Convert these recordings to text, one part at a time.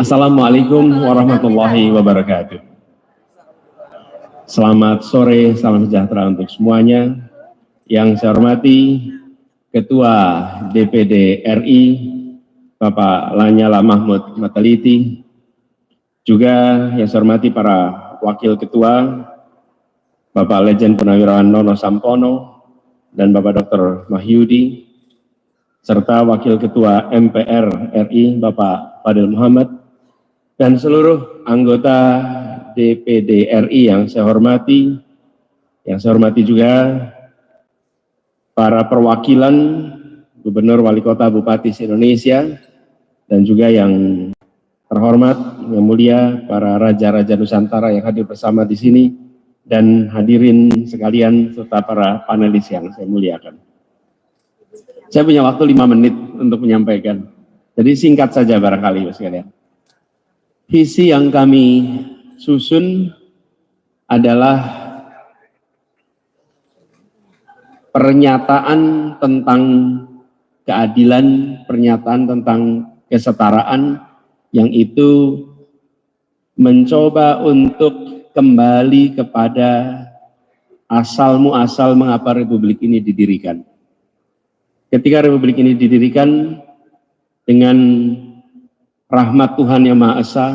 Assalamualaikum warahmatullahi wabarakatuh. Selamat sore, salam sejahtera untuk semuanya. Yang saya hormati Ketua DPD RI, Bapak Lanyala Mahmud Mataliti, juga yang saya hormati para Wakil Ketua, Bapak Lejen Purnawirawan Nono Sampono, dan Bapak Dr. Mahyudi, serta Wakil Ketua MPR RI, Bapak Fadil Muhammad, dan seluruh anggota DPD RI yang saya hormati juga para perwakilan Gubernur, Wali Kota, Bupati se-Indonesia, dan juga yang terhormat, yang mulia, para Raja-Raja Nusantara yang hadir bersama di sini, dan hadirin sekalian, serta para panelis yang saya muliakan. Saya punya waktu 5 menit untuk menyampaikan, jadi singkat saja barangkali sekalian. Visi yang kami susun adalah pernyataan tentang keadilan, pernyataan tentang kesetaraan, yang itu mencoba untuk kembali kepada asal muasal mengapa Republik ini didirikan. Ketika Republik ini didirikan dengan rahmat Tuhan Yang Maha Esa,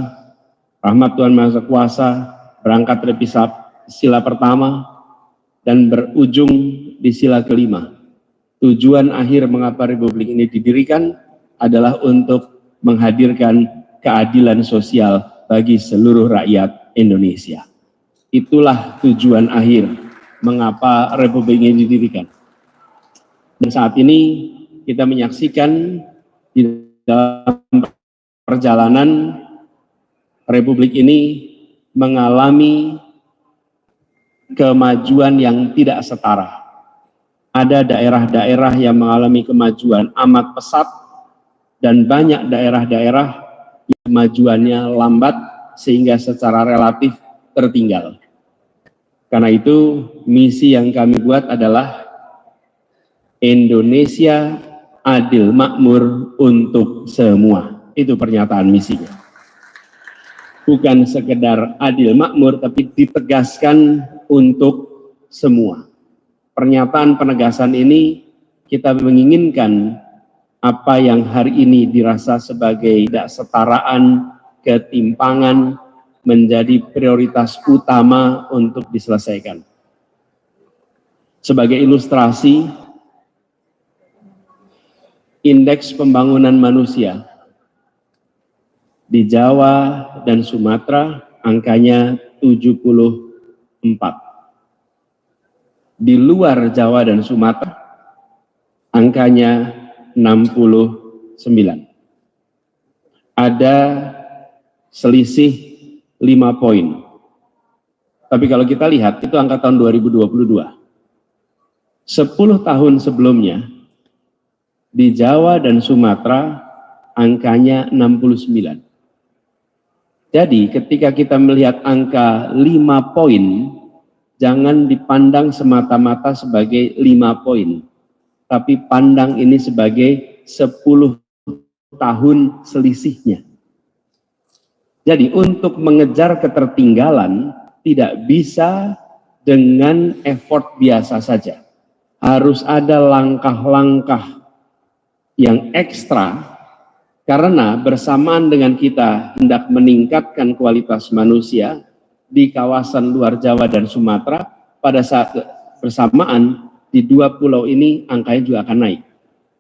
rahmat Tuhan Maha Kuasa, berangkat dari sila pertama dan berujung di sila kelima. Tujuan akhir mengapa Republik ini didirikan adalah untuk menghadirkan keadilan sosial bagi seluruh rakyat Indonesia. Itulah tujuan akhir mengapa Republik ini didirikan. Dan saat ini kita menyaksikan di dalam perjalanan Republik ini mengalami kemajuan yang tidak setara. Ada daerah-daerah yang mengalami kemajuan amat pesat dan banyak daerah-daerah yang kemajuannya lambat sehingga secara relatif tertinggal. Karena itu misi yang kami buat adalah Indonesia adil makmur untuk semua. Itu pernyataan misinya. Bukan sekedar adil makmur, tapi ditegaskan untuk semua. Pernyataan penegasan ini kita menginginkan apa yang hari ini dirasa sebagai ketidaksetaraan, ketimpangan menjadi prioritas utama untuk diselesaikan. Sebagai ilustrasi, indeks pembangunan manusia di Jawa dan Sumatera angkanya 74. Di luar Jawa dan Sumatera angkanya 69. Ada selisih 5 poin. Tapi kalau kita lihat itu angka tahun 2022. 10 tahun sebelumnya di Jawa dan Sumatera angkanya 69. Jadi ketika kita melihat angka 5 poin, jangan dipandang semata-mata sebagai 5 poin, tapi pandang ini sebagai 10 tahun selisihnya. Jadi untuk mengejar ketertinggalan tidak bisa dengan effort biasa saja. Harus ada langkah-langkah yang ekstra, karena bersamaan dengan kita hendak meningkatkan kualitas manusia di kawasan luar Jawa dan Sumatera, pada saat bersamaan di 2 pulau ini angkanya juga akan naik.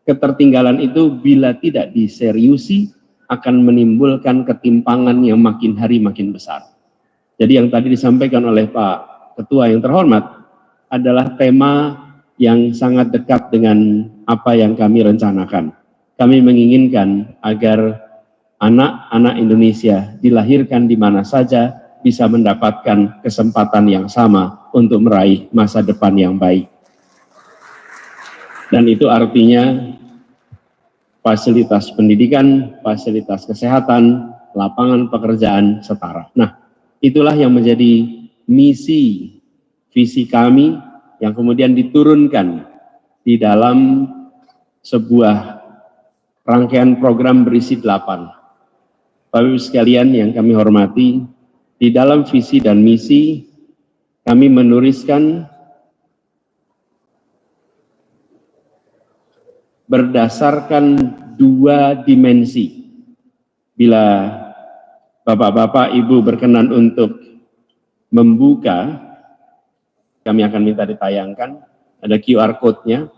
Ketertinggalan itu bila tidak diseriusi akan menimbulkan ketimpangan yang makin hari makin besar. Jadi yang tadi disampaikan oleh Pak Ketua yang terhormat adalah tema yang sangat dekat dengan apa yang kami rencanakan. Kami menginginkan agar anak-anak Indonesia dilahirkan di mana saja bisa mendapatkan kesempatan yang sama untuk meraih masa depan yang baik. Dan itu artinya fasilitas pendidikan, fasilitas kesehatan, lapangan pekerjaan setara. Nah, itulah yang menjadi misi, visi kami yang kemudian diturunkan di dalam sebuah rangkaian program berisi 8. Bapak Ibu sekalian yang kami hormati, di dalam visi dan misi kami menuliskan berdasarkan 2 dimensi. Bila Bapak-Bapak Ibu berkenan untuk membuka, kami akan minta ditayangkan, ada QR code-nya.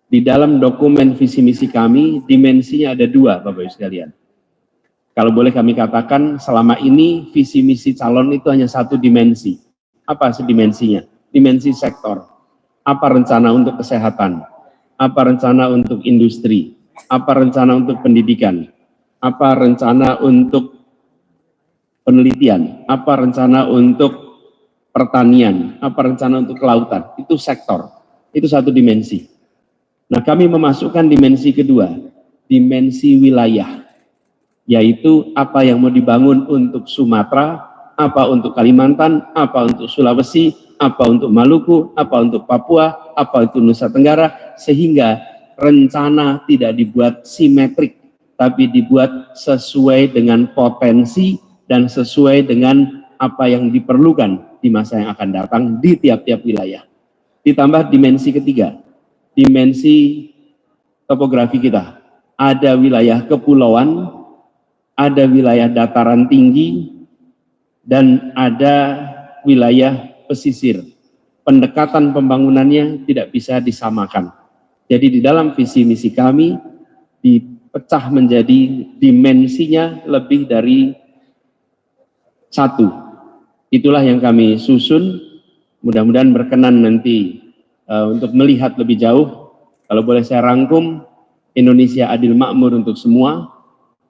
Di dalam dokumen visi misi kami, dimensinya ada 2, Bapak Ibu sekalian. Kalau boleh kami katakan, selama ini visi misi calon itu hanya 1 dimensi. Apa dimensinya? Dimensi sektor. Apa rencana untuk kesehatan? Apa rencana untuk industri? Apa rencana untuk pendidikan? Apa rencana untuk penelitian? Apa rencana untuk pertanian? Apa rencana untuk kelautan? Itu sektor. Itu 1 dimensi. Nah, kami memasukkan dimensi kedua, dimensi wilayah, yaitu apa yang mau dibangun untuk Sumatera, apa untuk Kalimantan, apa untuk Sulawesi, apa untuk Maluku, apa untuk Papua, apa untuk Nusa Tenggara, sehingga rencana tidak dibuat simetrik, tapi dibuat sesuai dengan potensi dan sesuai dengan apa yang diperlukan di masa yang akan datang di tiap-tiap wilayah. Ditambah dimensi ketiga, dimensi topografi kita. Ada wilayah kepulauan, ada wilayah dataran tinggi, dan ada wilayah pesisir. Pendekatan pembangunannya tidak bisa disamakan. Jadi di dalam visi misi kami dipecah menjadi dimensinya lebih dari 1. Itulah yang kami susun. Mudah-mudahan berkenan nanti untuk melihat lebih jauh. Kalau boleh saya rangkum, Indonesia adil makmur untuk semua,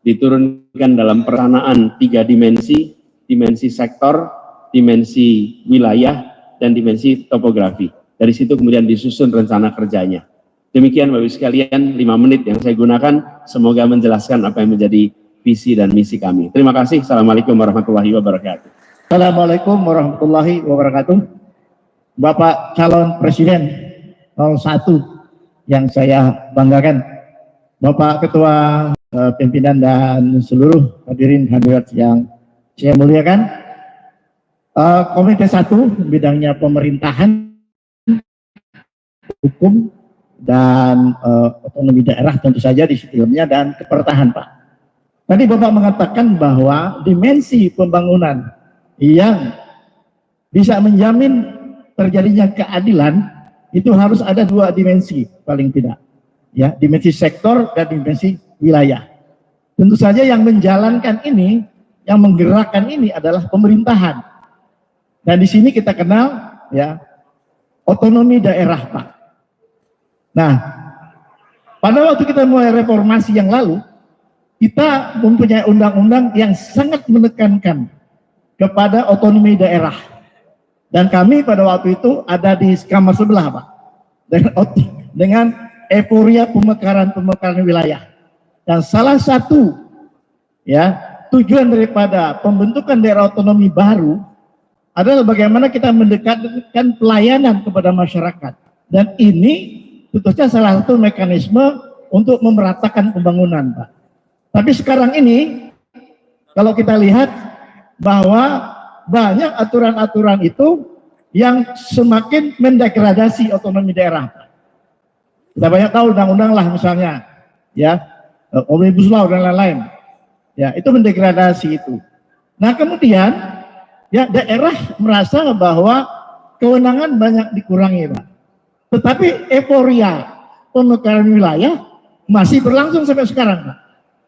diturunkan dalam perencanaan 3 dimensi, dimensi sektor, dimensi wilayah, dan dimensi topografi. Dari situ kemudian disusun rencana kerjanya. Demikian Bapak Ibu sekalian, 5 menit yang saya gunakan, semoga menjelaskan apa yang menjadi visi dan misi kami. Terima kasih. Assalamualaikum warahmatullahi wabarakatuh. Assalamualaikum warahmatullahi wabarakatuh. Bapak calon Presiden 01 yang saya banggakan, Bapak Ketua Pimpinan dan seluruh hadirin hadirat yang saya muliakan, Komite 1 bidangnya pemerintahan, hukum, dan otonomi daerah tentu saja di dalamnya, dan kepertahanan, Pak. Tadi Bapak mengatakan bahwa dimensi pembangunan yang bisa menjamin terjadinya keadilan itu harus ada 2 dimensi paling tidak, ya, dimensi sektor dan dimensi wilayah. Tentu saja yang menjalankan ini, yang menggerakkan ini adalah pemerintahan. Dan di sini kita kenal, ya, otonomi daerah, Pak. Nah, pada waktu kita mulai reformasi yang lalu, kita mempunyai undang-undang yang sangat menekankan kepada otonomi daerah. Dan kami pada waktu itu ada di kamar sebelah, Pak, dengan euforia pemekaran wilayah. Dan salah satu, ya, tujuan daripada pembentukan daerah otonomi baru adalah bagaimana kita mendekatkan pelayanan kepada masyarakat. Dan ini tentunya salah satu mekanisme untuk memeratakan pembangunan, Pak. Tapi sekarang ini, kalau kita lihat bahwa banyak aturan-aturan itu yang semakin mendegradasi otonomi daerah. Kita banyak tahu undang-undang lah misalnya, ya, Omnibus Law dan lain-lain, ya, itu mendegradasi itu. Nah kemudian, ya, daerah merasa bahwa kewenangan banyak dikurangi, Pak. Tetapi euforia pemekaran wilayah masih berlangsung sampai sekarang, Pak.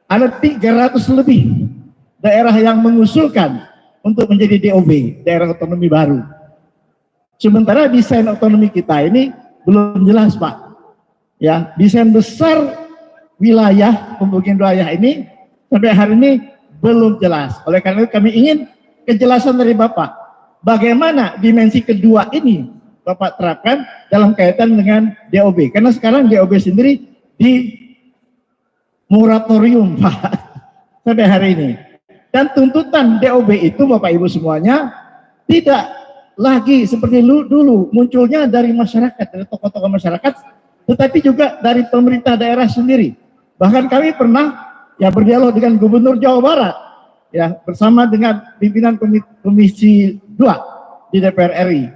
Ada 300 lebih daerah yang mengusulkan untuk menjadi DOB, daerah otonomi baru. Sementara desain otonomi kita ini belum jelas, Pak. Ya, desain besar wilayah, pembagian wilayah ini sampai hari ini belum jelas. Oleh karena itu kami ingin kejelasan dari Bapak. Bagaimana dimensi kedua ini Bapak terapkan dalam kaitan dengan DOB? Karena sekarang DOB sendiri di moratorium, Pak, sampai hari ini. Dan tuntutan DOB itu, Bapak Ibu semuanya, tidak lagi seperti dulu munculnya dari masyarakat, dari tokoh-tokoh masyarakat, tetapi juga dari pemerintah daerah sendiri. Bahkan kami pernah, ya, berdialog dengan Gubernur Jawa Barat ya bersama dengan pimpinan Komisi 2 di DPR RI.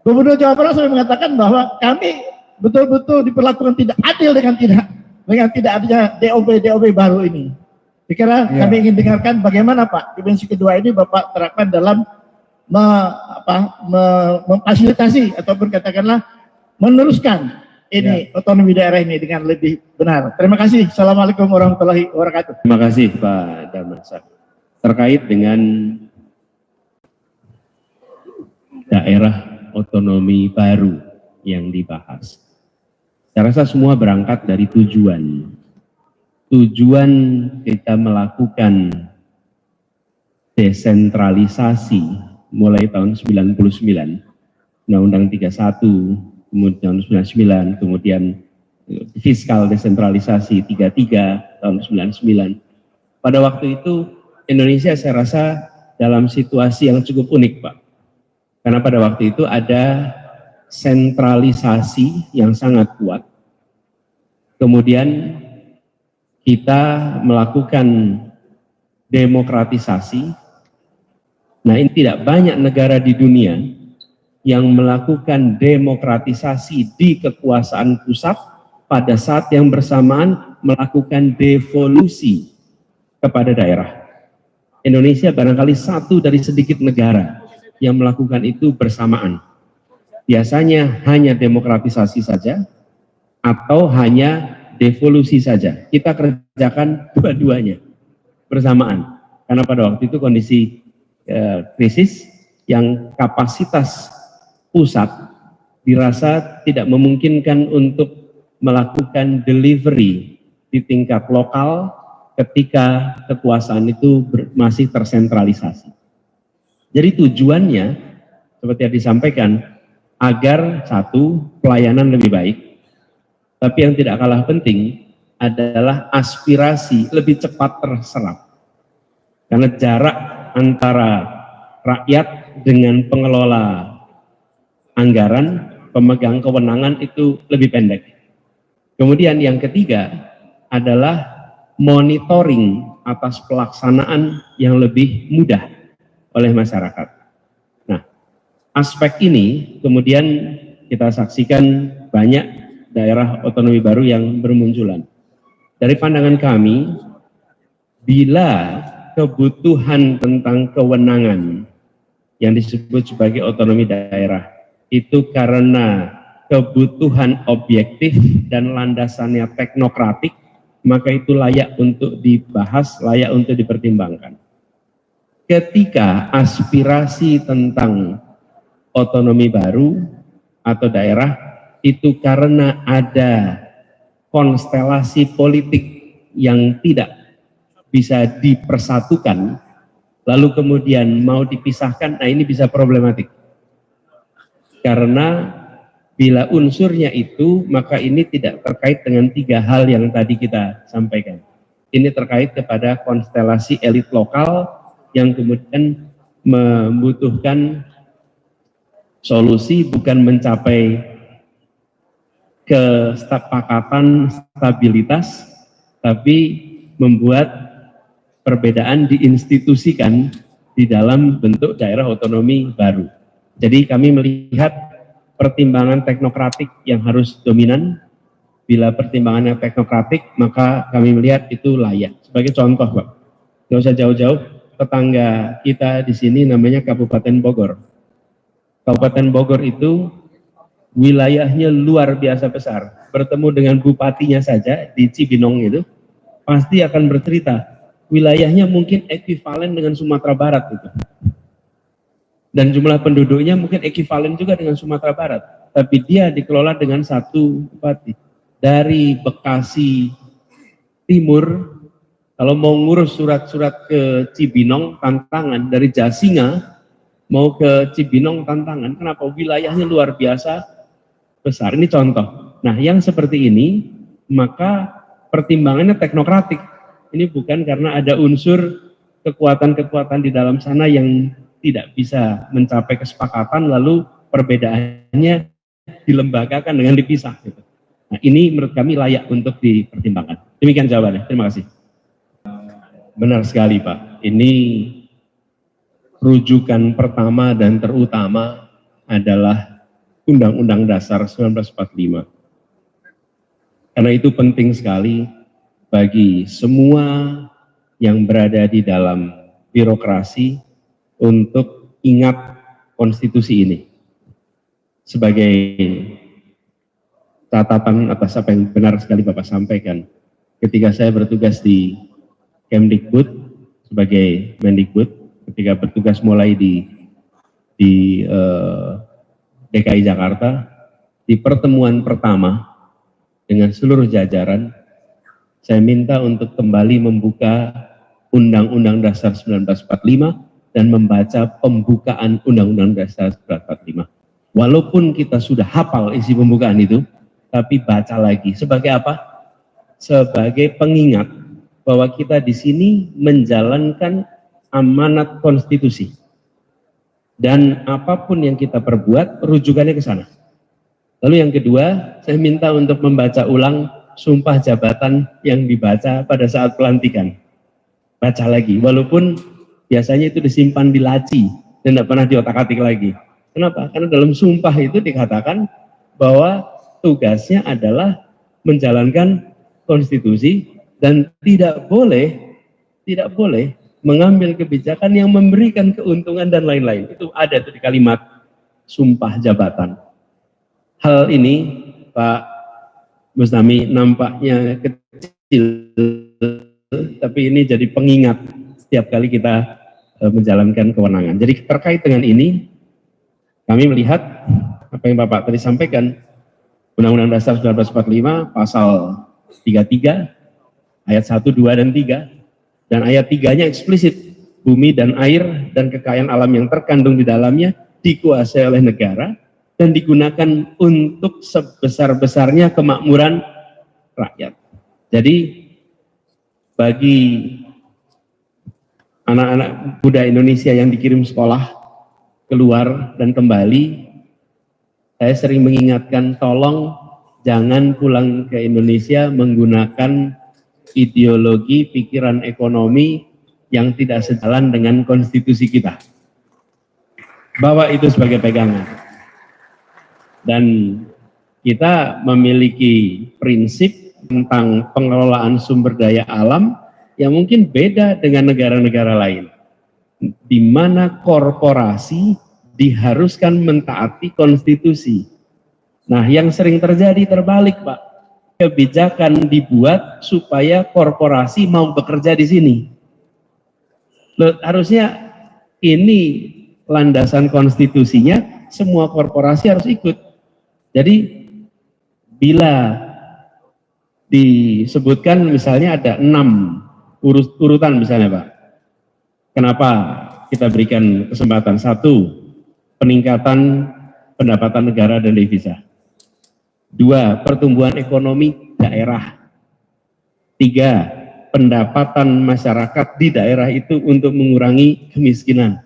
Gubernur Jawa Barat sudah mengatakan bahwa kami betul-betul diperlakukan tidak adil dengan tidak adanya DOB baru ini. Saya kami ingin dengarkan bagaimana Pak dimensi kedua ini Bapak terapkan dalam memfasilitasi ataupun katakanlah meneruskan ini otonomi daerah ini dengan lebih benar. Terima kasih. Assalamualaikum warahmatullahi wabarakatuh. Terima kasih Pak Darmansyah. Terkait dengan daerah otonomi baru yang dibahas, saya rasa semua berangkat dari tujuan kita melakukan desentralisasi mulai tahun 99, Undang-Undang 31, kemudian 99, kemudian fiskal desentralisasi 33 tahun 99. Pada waktu itu Indonesia saya rasa dalam situasi yang cukup unik Pak, karena pada waktu itu ada sentralisasi yang sangat kuat, kemudian kita melakukan demokratisasi. Nah, ini tidak banyak negara di dunia yang melakukan demokratisasi di kekuasaan pusat pada saat yang bersamaan melakukan devolusi kepada daerah. Indonesia barangkali satu dari sedikit negara yang melakukan itu bersamaan. Biasanya hanya demokratisasi saja atau hanya devolusi saja. Kita kerjakan dua-duanya bersamaan. Karena pada waktu itu kondisi krisis yang kapasitas pusat dirasa tidak memungkinkan untuk melakukan delivery di tingkat lokal ketika kekuasaan itu masih tersentralisasi. Jadi tujuannya seperti yang disampaikan agar satu, pelayanan lebih baik, tapi yang tidak kalah penting adalah aspirasi lebih cepat terserap. Karena jarak antara rakyat dengan pengelola anggaran, pemegang kewenangan itu lebih pendek. Kemudian yang ketiga adalah monitoring atas pelaksanaan yang lebih mudah oleh masyarakat. Nah, aspek ini kemudian kita saksikan banyak daerah otonomi baru yang bermunculan. Dari pandangan kami, bila kebutuhan tentang kewenangan yang disebut sebagai otonomi daerah itu karena kebutuhan objektif dan landasannya teknokratik, maka itu layak untuk dibahas, layak untuk dipertimbangkan. Ketika aspirasi tentang otonomi baru atau daerah itu karena ada konstelasi politik yang tidak bisa dipersatukan, lalu kemudian mau dipisahkan, nah ini bisa problematik. Karena bila unsurnya itu, maka ini tidak terkait dengan tiga hal yang tadi kita sampaikan. Ini terkait kepada konstelasi elit lokal yang kemudian membutuhkan solusi bukan mencapai kesepakatan stabilitas, tapi membuat perbedaan diinstitusikan di dalam bentuk daerah otonomi baru. Jadi kami melihat pertimbangan teknokratik yang harus dominan. Bila pertimbangannya teknokratik, maka kami melihat itu layak. Sebagai contoh, Pak, nggak usah jauh-jauh, tetangga kita di sini namanya Kabupaten Bogor. Kabupaten Bogor itu wilayahnya luar biasa besar. Bertemu dengan bupatinya saja di Cibinong itu, pasti akan bercerita. Wilayahnya mungkin ekuivalen dengan Sumatera Barat itu. Dan jumlah penduduknya mungkin ekuivalen juga dengan Sumatera Barat. Tapi dia dikelola dengan satu bupati. Dari Bekasi Timur, kalau mau ngurus surat-surat ke Cibinong, tantangan. Dari Jasinga mau ke Cibinong, tantangan. Kenapa? Wilayahnya luar biasa besar. Ini contoh. Nah, yang seperti ini, maka pertimbangannya teknokratik. Ini bukan karena ada unsur kekuatan-kekuatan di dalam sana yang tidak bisa mencapai kesepakatan, lalu perbedaannya dilembagakan dengan dipisah. Gitu. Nah, ini menurut kami layak untuk dipertimbangkan. Demikian jawabannya. Terima kasih. Benar sekali, Pak. ini rujukan pertama dan terutama adalah Undang-Undang Dasar 1945. Karena itu penting sekali bagi semua yang berada di dalam birokrasi untuk ingat konstitusi ini sebagai catatan atas apa yang benar sekali Bapak sampaikan. Ketika saya bertugas di Kemdikbud sebagai Mendikbud, ketika bertugas mulai di DKI Jakarta, di pertemuan pertama dengan seluruh jajaran, saya minta untuk kembali membuka Undang-Undang Dasar 1945 dan membaca pembukaan Undang-Undang Dasar 1945. Walaupun kita sudah hafal isi pembukaan itu, tapi baca lagi. Sebagai apa? Sebagai pengingat bahwa kita di sini menjalankan amanat konstitusi. Dan apapun yang kita perbuat, rujukannya ke sana. Lalu yang kedua, saya minta untuk membaca ulang sumpah jabatan yang dibaca pada saat pelantikan. Baca lagi, walaupun biasanya itu disimpan di laci dan tidak pernah diotak-atik lagi. Kenapa? Karena dalam sumpah itu dikatakan bahwa tugasnya adalah menjalankan konstitusi dan tidak boleh mengambil kebijakan yang memberikan keuntungan dan lain-lain. Itu ada tuh di kalimat sumpah jabatan. Hal ini Pak Bustami nampaknya kecil, tapi ini jadi pengingat setiap kali kita menjalankan kewenangan. Jadi terkait dengan ini, kami melihat apa yang Bapak tadi sampaikan, Undang-Undang Dasar 1945 pasal 33 ayat 1, 2, dan 3, dan ayat 3-nya eksplisit, bumi dan air dan kekayaan alam yang terkandung di dalamnya dikuasai oleh negara dan digunakan untuk sebesar-besarnya kemakmuran rakyat. Jadi bagi anak-anak muda Indonesia yang dikirim sekolah keluar dan kembali, saya sering mengingatkan, tolong jangan pulang ke Indonesia menggunakan ideologi pikiran ekonomi yang tidak sejalan dengan konstitusi kita. Bawa itu sebagai pegangan. Dan kita memiliki prinsip tentang pengelolaan sumber daya alam yang mungkin beda dengan negara-negara lain, di mana korporasi diharuskan mentaati konstitusi. Nah, yang sering terjadi terbalik, Pak. Kebijakan dibuat supaya korporasi mau bekerja di sini. Loh, harusnya ini landasan konstitusinya, semua korporasi harus ikut. Jadi bila disebutkan misalnya ada 6 urutan misalnya Pak, kenapa kita berikan kesempatan? 1, peningkatan pendapatan negara dan devisa. 2, pertumbuhan ekonomi daerah. 3, pendapatan masyarakat di daerah itu untuk mengurangi kemiskinan.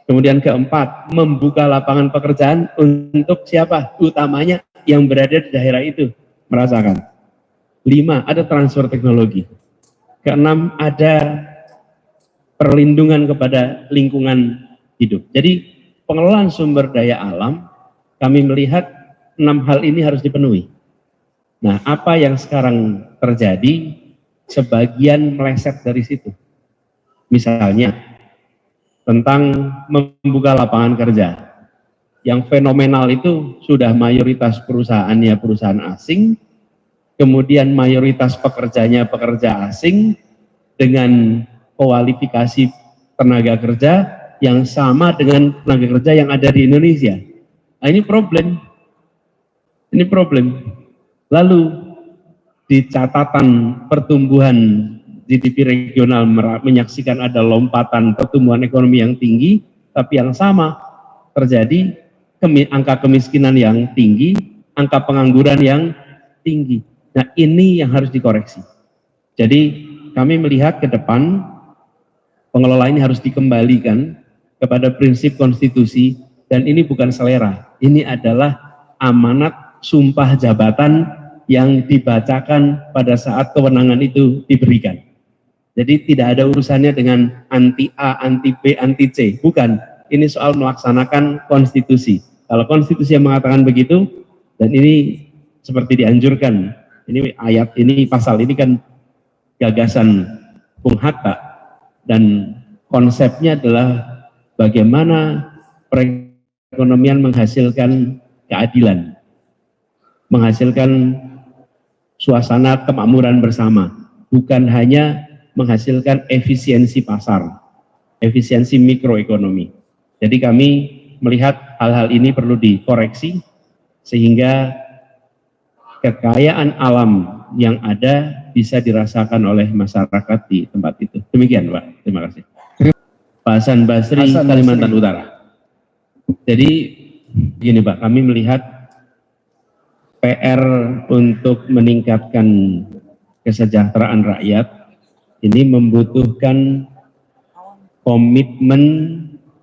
Kemudian keempat, membuka lapangan pekerjaan untuk siapa? Utamanya yang berada di daerah itu merasakan. 5, ada transfer teknologi. Keenam, ada perlindungan kepada lingkungan hidup. Jadi pengelolaan sumber daya alam, kami melihat 6 hal ini harus dipenuhi. Nah, apa yang sekarang terjadi, sebagian meleset dari situ. Misalnya, tentang membuka lapangan kerja. Yang fenomenal itu sudah mayoritas perusahaannya perusahaan asing, kemudian mayoritas pekerjanya pekerja asing dengan kualifikasi tenaga kerja yang sama dengan tenaga kerja yang ada di Indonesia. Nah, ini problem. Ini problem. Lalu di catatan pertumbuhan GDP regional menyaksikan ada lompatan pertumbuhan ekonomi yang tinggi, tapi yang sama terjadi angka kemiskinan yang tinggi, angka pengangguran yang tinggi. Nah, ini yang harus dikoreksi. Jadi kami melihat ke depan pengelola ini harus dikembalikan kepada prinsip konstitusi, dan ini bukan selera, ini adalah amanat sumpah jabatan yang dibacakan pada saat kewenangan itu diberikan. Jadi tidak ada urusannya dengan anti A, anti B, anti C. Bukan. Ini soal melaksanakan konstitusi. Kalau konstitusi yang mengatakan begitu, dan ini seperti dianjurkan, ini ayat ini, pasal ini kan gagasan Bung Hatta, dan konsepnya adalah bagaimana perekonomian menghasilkan keadilan, menghasilkan suasana kemakmuran bersama, bukan hanya menghasilkan efisiensi pasar, efisiensi mikroekonomi. Jadi kami melihat hal-hal ini perlu dikoreksi sehingga kekayaan alam yang ada bisa dirasakan oleh masyarakat di tempat itu. Demikian Pak, terima kasih. Pak Hasan Basri, Kalimantan Utara. Jadi begini Pak, kami melihat PR untuk meningkatkan kesejahteraan rakyat ini membutuhkan komitmen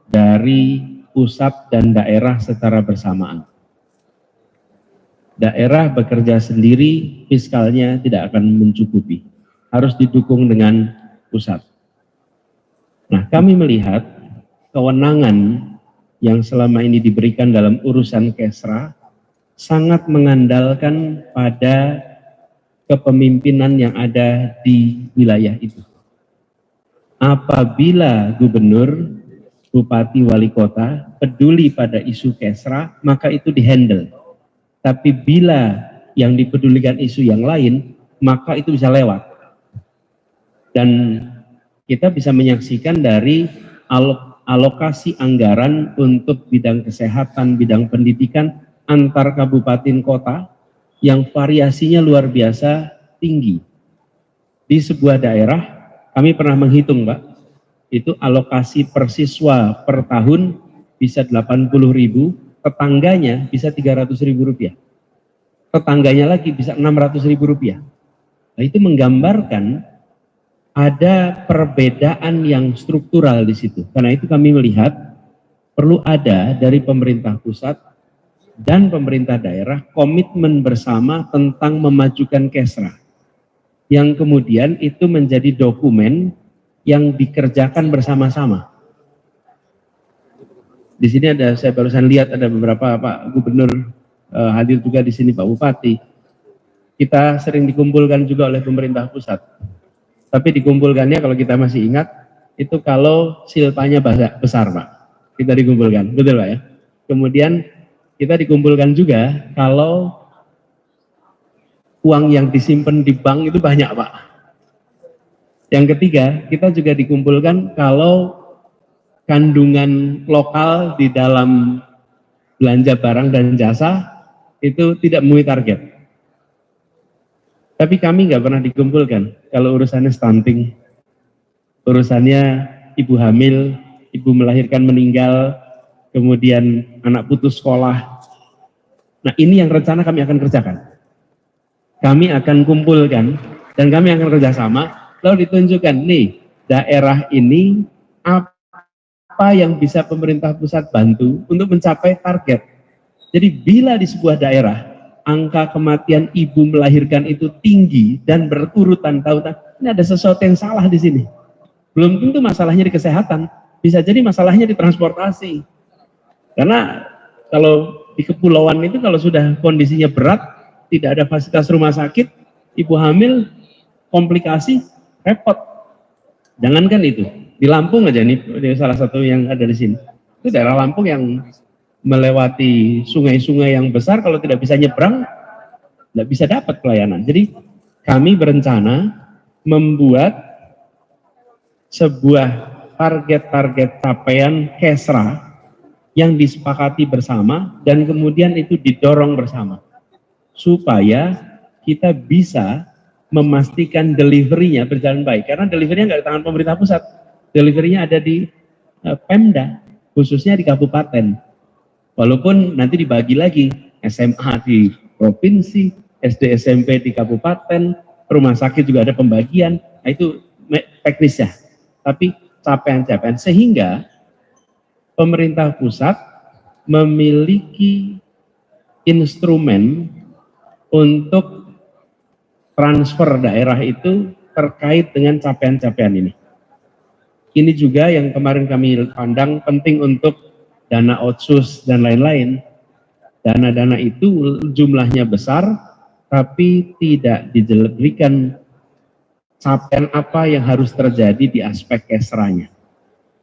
dari pusat dan daerah secara bersamaan. Daerah bekerja sendiri, fiskalnya tidak akan mencukupi. Harus didukung dengan pusat. Nah, kami melihat kewenangan yang selama ini diberikan dalam urusan Kesra sangat mengandalkan pada kepemimpinan yang ada di wilayah itu. Apabila gubernur, bupati, wali kota peduli pada isu Kesra, maka itu dihandle. Tapi bila yang dipedulikan isu yang lain, maka itu bisa lewat. Dan kita bisa menyaksikan dari alokasi anggaran untuk bidang kesehatan, bidang pendidikan antar kabupaten kota yang variasinya luar biasa tinggi. Di sebuah daerah, kami pernah menghitung Pak, itu alokasi per siswa per tahun bisa 80.000, tetangganya bisa 300.000 rupiah, tetangganya lagi bisa 600.000 rupiah. Nah, itu menggambarkan ada perbedaan yang struktural di situ. Karena itu kami melihat perlu ada dari pemerintah pusat dan pemerintah daerah komitmen bersama tentang memajukan Kesra, yang kemudian itu menjadi dokumen yang dikerjakan bersama-sama. Di sini ada, saya barusan lihat ada beberapa Pak Gubernur hadir juga di sini, Pak Bupati. Kita sering dikumpulkan juga oleh pemerintah pusat. Tapi dikumpulkannya kalau kita masih ingat, itu kalau silpanya besar Pak. Kita dikumpulkan, betul Pak ya. Kemudian kita dikumpulkan juga kalau uang yang disimpan di bank itu banyak Pak. Yang ketiga, kita juga dikumpulkan kalau kandungan lokal di dalam belanja barang dan jasa itu tidak memenuhi target. Tapi kami nggak pernah dikumpulkan kalau urusannya stunting, urusannya ibu hamil, ibu melahirkan meninggal, kemudian anak putus sekolah. Nah, ini yang rencana kami akan kerjakan. Kami akan kumpulkan dan kami akan kerjasama, lalu ditunjukkan nih daerah ini apa yang bisa pemerintah pusat bantu untuk mencapai target. Jadi bila di sebuah daerah angka kematian ibu melahirkan itu tinggi dan berurutan tahunan, ini ada sesuatu yang salah di sini. Belum tentu masalahnya di kesehatan, bisa jadi masalahnya di transportasi. Karena kalau di kepulauan itu kalau sudah kondisinya berat, tidak ada fasilitas rumah sakit, ibu hamil komplikasi, repot. Jangankan itu, di Lampung aja nih, salah satu yang ada di sini. Itu daerah Lampung yang melewati sungai-sungai yang besar, kalau tidak bisa nyebrang, tidak bisa dapat pelayanan. Jadi kami berencana membuat sebuah target-target capaian Kesra yang disepakati bersama dan kemudian itu didorong bersama supaya kita bisa memastikan delivery-nya berjalan baik. Karena delivery-nya nggak di tangan pemerintah pusat, delivery-nya ada di Pemda, khususnya di kabupaten. Walaupun nanti dibagi lagi, SMA di provinsi, SD SMP di kabupaten, rumah sakit juga ada pembagian, nah itu teknisnya. Tapi capaian-capaian, sehingga pemerintah pusat memiliki instrumen untuk transfer daerah itu terkait dengan capaian-capaian ini. Ini juga yang kemarin kami pandang penting untuk dana otsus dan lain-lain. Dana-dana itu jumlahnya besar, tapi tidak diberikan capaian apa yang harus terjadi di aspek kesranya.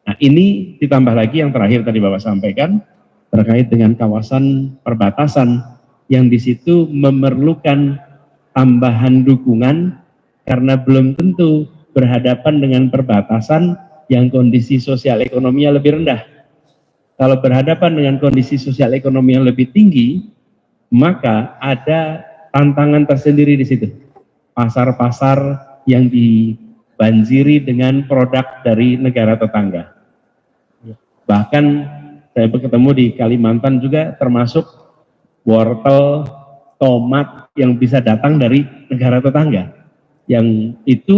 Nah, ini ditambah lagi yang terakhir tadi Bapak sampaikan, terkait dengan kawasan perbatasan, yang di situ memerlukan tambahan dukungan, karena belum tentu berhadapan dengan perbatasan yang kondisi sosial ekonominya lebih rendah. Kalau berhadapan dengan kondisi sosial ekonomi yang lebih tinggi, maka ada tantangan tersendiri di situ. Pasar-pasar yang dibanjiri dengan produk dari negara tetangga. Bahkan saya bertemu di Kalimantan juga termasuk wortel, tomat yang bisa datang dari negara tetangga. Yang itu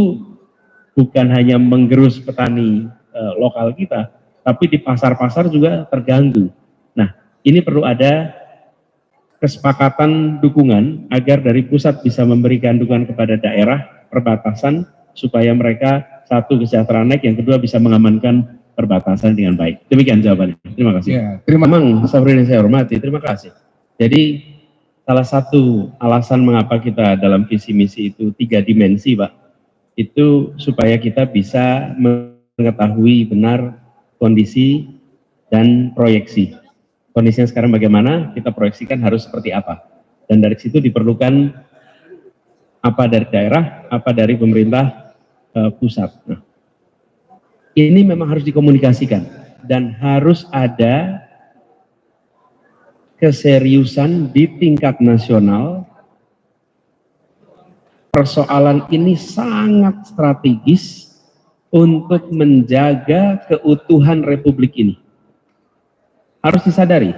bukan hanya menggerus petani lokal kita, tapi di pasar-pasar juga terganggu. Nah, ini perlu ada kesepakatan dukungan agar dari pusat bisa memberikan dukungan kepada daerah perbatasan supaya mereka satu kesejahteraan naik, yang kedua bisa mengamankan perbatasan dengan baik. Demikian jawabannya. Terima kasih. Ya, Memang Sabrin yang saya hormati, terima kasih. Jadi salah satu alasan mengapa kita dalam visi misi itu 3 dimensi, Pak, itu supaya kita bisa mengetahui benar kondisi dan proyeksi. Kondisinya sekarang bagaimana, kita proyeksikan harus seperti apa. Dan dari situ diperlukan apa dari daerah, apa dari pemerintah pusat. Nah, ini memang harus dikomunikasikan dan harus ada keseriusan di tingkat nasional. Persoalan ini sangat strategis untuk menjaga keutuhan Republik ini. Harus disadari.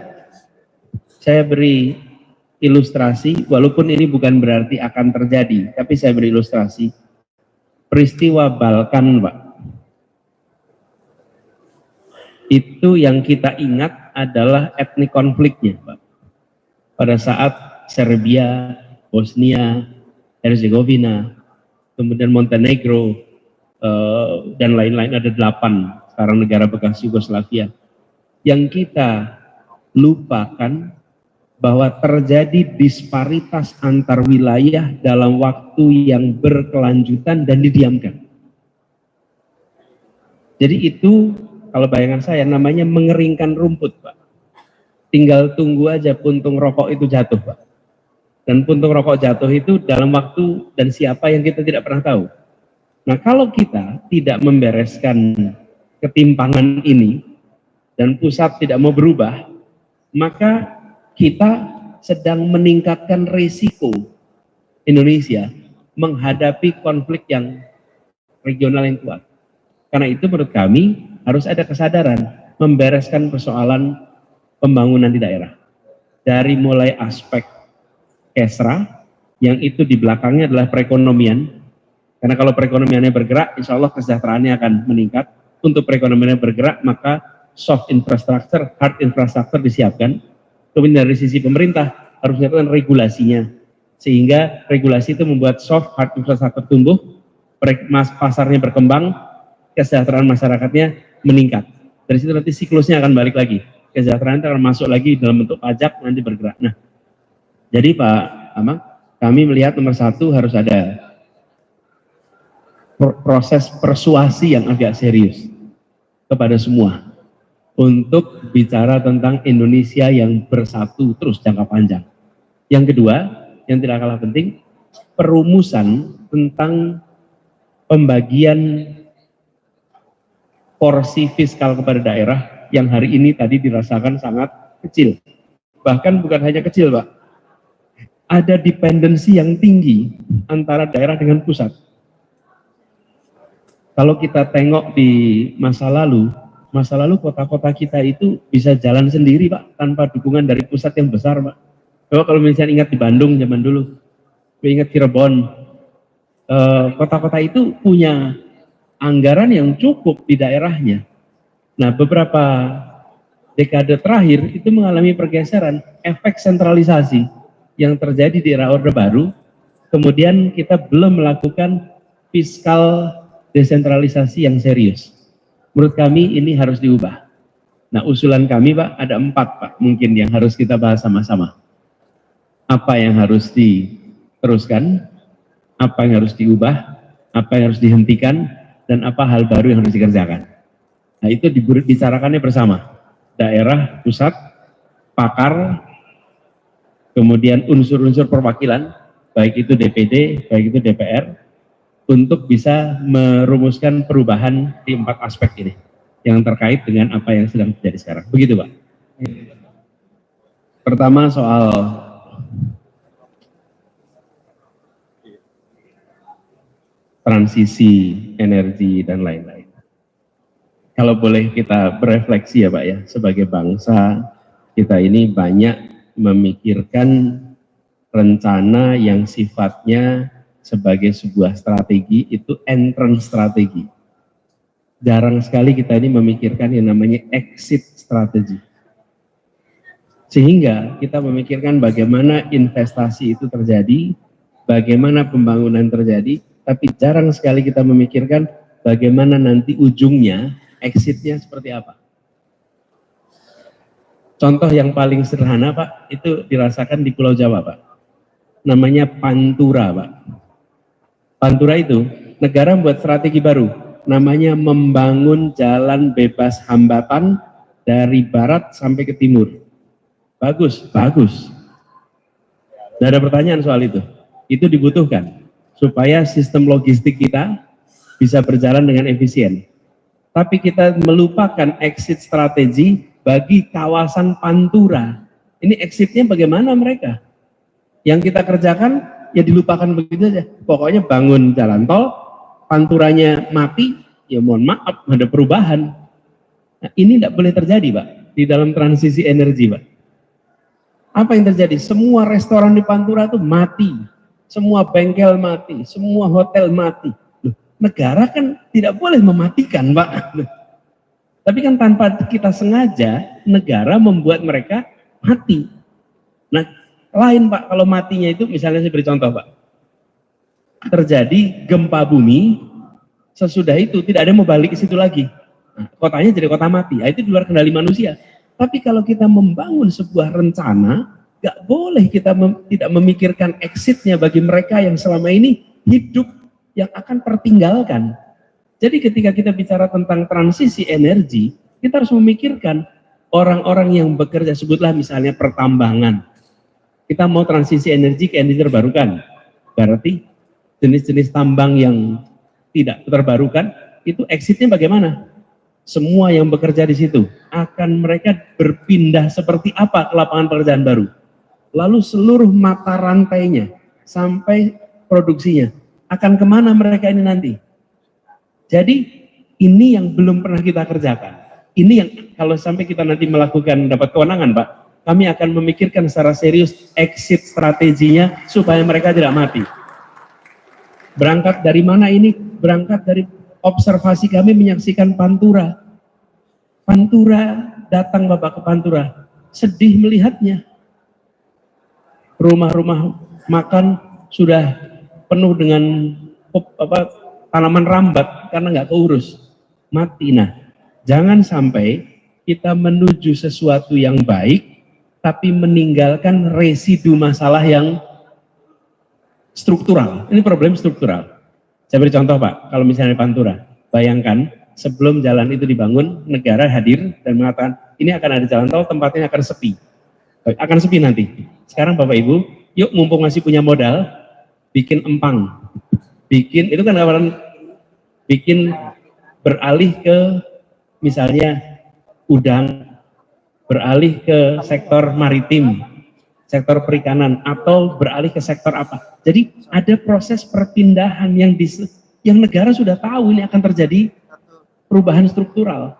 Saya beri ilustrasi, walaupun ini bukan berarti akan terjadi, tapi saya beri ilustrasi. Peristiwa Balkan, Pak. Itu yang kita ingat adalah etnik konfliknya, Pak. Pada saat Serbia, Bosnia, Herzegovina, kemudian Montenegro, dan lain-lain, ada 8 sekarang negara bekas Yugoslavia. Yang kita lupakan bahwa terjadi disparitas antar wilayah dalam waktu yang berkelanjutan dan didiamkan. Jadi itu kalau bayangan saya namanya mengeringkan rumput, Pak. Tinggal tunggu aja puntung rokok itu jatuh, Pak. Dan puntung rokok jatuh itu dalam waktu dan siapa yang kita tidak pernah tahu. Nah, kalau kita tidak membereskan ketimpangan ini dan pusat tidak mau berubah, maka kita sedang meningkatkan risiko Indonesia menghadapi konflik yang regional yang kuat. Karena itu menurut kami harus ada kesadaran membereskan persoalan pembangunan di daerah. Dari mulai aspek kesra, yang itu di belakangnya adalah perekonomian. Karena kalau perekonomiannya bergerak, insya Allah kesejahteraannya akan meningkat. Untuk perekonomiannya bergerak, maka soft infrastructure, hard infrastructure disiapkan. Kemudian dari sisi pemerintah harus menyiapkan regulasinya, sehingga regulasi itu membuat soft hard infrastructure tumbuh, pasarnya berkembang, kesejahteraan masyarakatnya meningkat. Dari situ nanti siklusnya akan balik lagi, kesejahteraan itu akan masuk lagi dalam bentuk pajak, nanti bergerak. Nah, jadi Pak Amang, kami melihat nomor 1 harus ada proses persuasi yang agak serius kepada semua untuk bicara tentang Indonesia yang bersatu terus jangka panjang. Yang kedua, yang tidak kalah penting, perumusan tentang pembagian porsi fiskal kepada daerah yang hari ini tadi dirasakan sangat kecil. Bahkan bukan hanya kecil, Pak. Ada dependensi yang tinggi antara daerah dengan pusat. Kalau kita tengok di masa lalu kota-kota kita itu bisa jalan sendiri, Pak, tanpa dukungan dari pusat yang besar, Pak. Coba kalau misalnya ingat di Bandung zaman dulu, ingat Cirebon, kota-kota itu punya anggaran yang cukup di daerahnya. Nah, beberapa dekade terakhir itu mengalami pergeseran, efek sentralisasi yang terjadi di era Orde Baru. Kemudian kita belum melakukan fiskal desentralisasi yang serius. Menurut kami ini harus diubah. Nah, usulan kami Pak ada 4 Pak mungkin yang harus kita bahas sama-sama. Apa yang harus diteruskan, apa yang harus diubah, apa yang harus dihentikan, dan apa hal baru yang harus dikerjakan. Nah, itu dibicarakannya bersama. Daerah, pusat, pakar, kemudian unsur-unsur perwakilan, baik itu DPD, baik itu DPR, untuk bisa merumuskan perubahan di 4 aspek ini yang terkait dengan apa yang sedang terjadi sekarang. Begitu Pak. Pertama soal transisi energi dan lain-lain. Kalau boleh kita berefleksi ya Pak ya, sebagai bangsa kita ini banyak memikirkan rencana yang sifatnya sebagai sebuah strategi, itu entrance strategi. Jarang sekali kita ini memikirkan yang namanya exit strategi. Sehingga kita memikirkan bagaimana investasi itu terjadi, bagaimana pembangunan terjadi, tapi jarang sekali kita memikirkan bagaimana nanti ujungnya, exitnya seperti apa. Contoh yang paling sederhana Pak, itu dirasakan di Pulau Jawa Pak. Namanya Pantura Pak. Pantura itu, negara membuat strategi baru, namanya membangun jalan bebas hambatan dari barat sampai ke timur. Bagus, bagus. Tidak ada pertanyaan soal itu. Itu dibutuhkan, supaya sistem logistik kita bisa berjalan dengan efisien. Tapi kita melupakan exit strategi bagi kawasan Pantura. Ini exitnya bagaimana mereka? Yang kita kerjakan, ya dilupakan begitu saja. Pokoknya bangun jalan tol, Panturanya mati, ya mohon maaf, ada perubahan. Nah, ini tidak boleh terjadi Pak, di dalam transisi energi Pak. Apa yang terjadi? Semua restoran di Pantura itu mati, semua bengkel mati, semua hotel mati. Loh, negara kan tidak boleh mematikan Pak. Loh, tapi kan tanpa kita sengaja, negara membuat mereka mati. Nah, lain Pak, kalau matinya itu, misalnya saya beri contoh Pak, terjadi gempa bumi, sesudah itu tidak ada yang mau balik ke situ lagi. Nah, kotanya jadi kota mati, nah, itu di luar kendali manusia. Tapi kalau kita membangun sebuah rencana, gak boleh kita tidak memikirkan exitnya bagi mereka yang selama ini hidup yang akan tertinggalkan. Jadi ketika kita bicara tentang transisi energi, kita harus memikirkan orang-orang yang bekerja, sebutlah misalnya pertambangan. Kita mau transisi energi ke energi terbarukan, berarti jenis-jenis tambang yang tidak terbarukan, itu exitnya bagaimana? Semua yang bekerja di situ, akan mereka berpindah seperti apa ke lapangan pekerjaan baru? Lalu seluruh mata rantainya, sampai produksinya, akan kemana mereka ini nanti? Jadi, ini yang belum pernah kita kerjakan. Ini yang kalau sampai kita nanti melakukan, dapat kewenangan Pak, kami akan memikirkan secara serius exit strateginya, supaya mereka tidak mati. Berangkat dari mana ini? Berangkat dari observasi kami menyaksikan Pantura. Pantura, datang Bapak ke Pantura, sedih melihatnya. Rumah-rumah makan sudah penuh dengan tanaman rambat karena nggak keurus, mati. Nah, jangan sampai kita menuju sesuatu yang baik, tapi meninggalkan residu masalah yang struktural. Ini problem struktural. Saya beri contoh Pak, kalau misalnya Pantura, bayangkan sebelum jalan itu dibangun, negara hadir dan mengatakan, ini akan ada jalan tol, tempatnya akan sepi. Akan sepi nanti. Sekarang Bapak Ibu, yuk mumpung masih punya modal, bikin empang. Bikin, itu kan gambaran, bikin beralih ke misalnya udang, beralih ke sektor maritim, sektor perikanan, atau beralih ke sektor apa. Jadi ada proses perpindahan yang negara sudah tahu ini akan terjadi perubahan struktural.